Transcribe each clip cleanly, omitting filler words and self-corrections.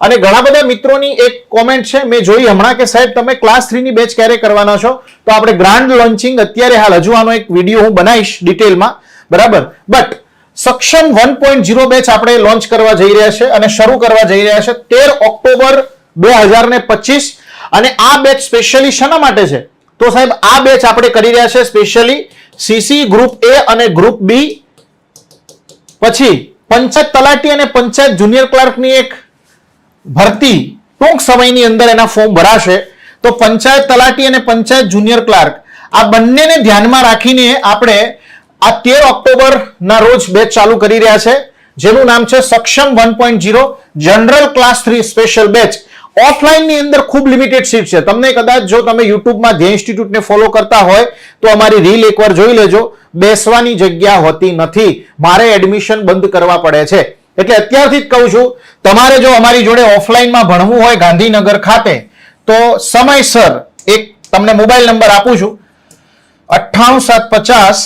અને ઘણા બધા મિત્રોની એક કોમેન્ટ છે મેં જોઈ હમણાં કે સાહેબ તમે ક્લાસ 3 ની બેચ ક્યારે કરવાના છો? તો આપણે ગ્રાન્ડ લોન્ચિંગ અત્યારે હાલ હજુ આનો એક વિડીયો હું બનાવીશ ડિટેલમાં, બરાબર. બટ સક્ષમ 1.0 બેચ આપણે લોન્ચ કરવા જઈ રહ્યા છે અને શરૂ કરવા જઈ રહ્યા છે 13 ઓક્ટોબર 2025. અને આ બેચ સ્પેશિયલી શાના માટે છે? તો સાહેબ આ બેચ આપણે કરી રહ્યા છે સ્પેશિયલી સીસી ગ્રુપ એ અને ગ્રુપ બી, પછી પંચાયત તલાટી અને પંચાયત જુનિયર ક્લાર્કની એક ભરતી ટૂંક સમયની અંદર એના ફોર્મ ભરાશે. તો પંચાયત તલાટી અને પંચાયત જુનિયર ક્લાર્ક આ બંનેને ધ્યાનમાં રાખીને આપણે આ 13 ઓક્ટોબર ના રોજ બેચ ચાલુ કરી રહ્યા છે, જેનું નામ છે સક્ષમ 1.0 general class 3 special batch. Offline ની અંદર ખૂબ લિમિટેડ સીટ છે. તમને કદાચ જો તમે યુટ્યુબમાં ધ્યેય ઇન્સ્ટિટ્યૂટને ફોલો કરતા હોય તો અમારી રીલ એકવાર જોઈ લેજો. બેસવાની જગ્યા હોતી નથી, મારે એડમિશન બંધ કરવા પડે છે. એટલે અત્યારથી જ કહું છું, તમારે જો અમારી જોડે ઓફલાઈનમાં ભણવું હોય ગાંધીનગર ખાતે તો સમયસર એક તમને મોબાઈલ નંબર આપું છું 98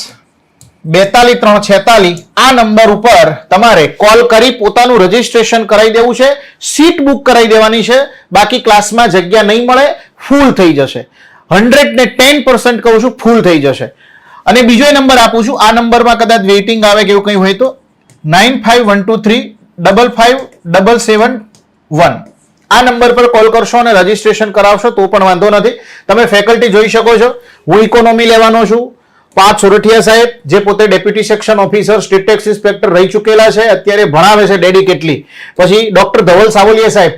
750 42 346. આ નંબર ઉપર તમારે કોલ કરી પોતાનું રજીસ્ટ્રેશન કરાવી દેવું છે, સીટ બુક કરાવી દેવાની છે. બાકી ક્લાસમાં જગ્યા નહીં મળે, ફૂલ થઈ જશે. 110% કહું છું, ફૂલ થઈ જશે. અને બીજો નંબર આપું છું, આ નંબરમાં કદાચ વેઇટિંગ આવે કે એવું કંઈ હોય તો 9512355771. આ નંબર પર કોલ કરશો અને રજીસ્ટ્રેશન કરાવશો તો પણ વાંધો નથી. તમે ફેકલ્ટી જોઈ શકો છો. હું ઇકોનોમી લેવાનો છું. પાર્થ સોરઠિયા સાહેબ જે પોતે deputy section officer state tax inspector રહી ચૂકેલા છે, અત્યારે ભણાવે છે ડેડિકેટલી. પછી ડોક્ટર ધવલ સાવલિયા સાહેબ,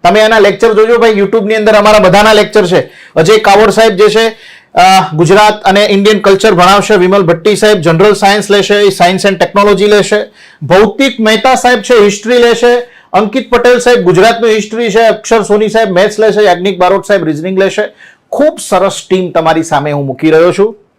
તમે એના લેક્ચર જોજો ભાઈ, યુટ્યુબ ની અંદર અમારા બધાના લેક્ચર છે. અજય કાવડ સાહેબ જે છે ગુજરાત અને ઇન્ડિયન કલ્ચર ભણાવશે. વિમલ ભટ્ટી સાહેબ જનરલ સાયન્સ લેશે, સાયન્સ એન્ડ ટેકનોલોજી લેશે. ભૌતિક મહેતા સાહેબ છે હિસ્ટ્રી લેશે. અંકિત પટેલ સાહેબ ગુજરાતનું હિસ્ટ્રી છે. અક્ષર સોની સાહેબ મેથ્સ લેશે. યાજ્ઞિક બારોટ સાહેબ રીઝનિંગ લેશે. ખૂબ સરસ ટીમ તમારી સામે હું મૂકી રહ્યો છું.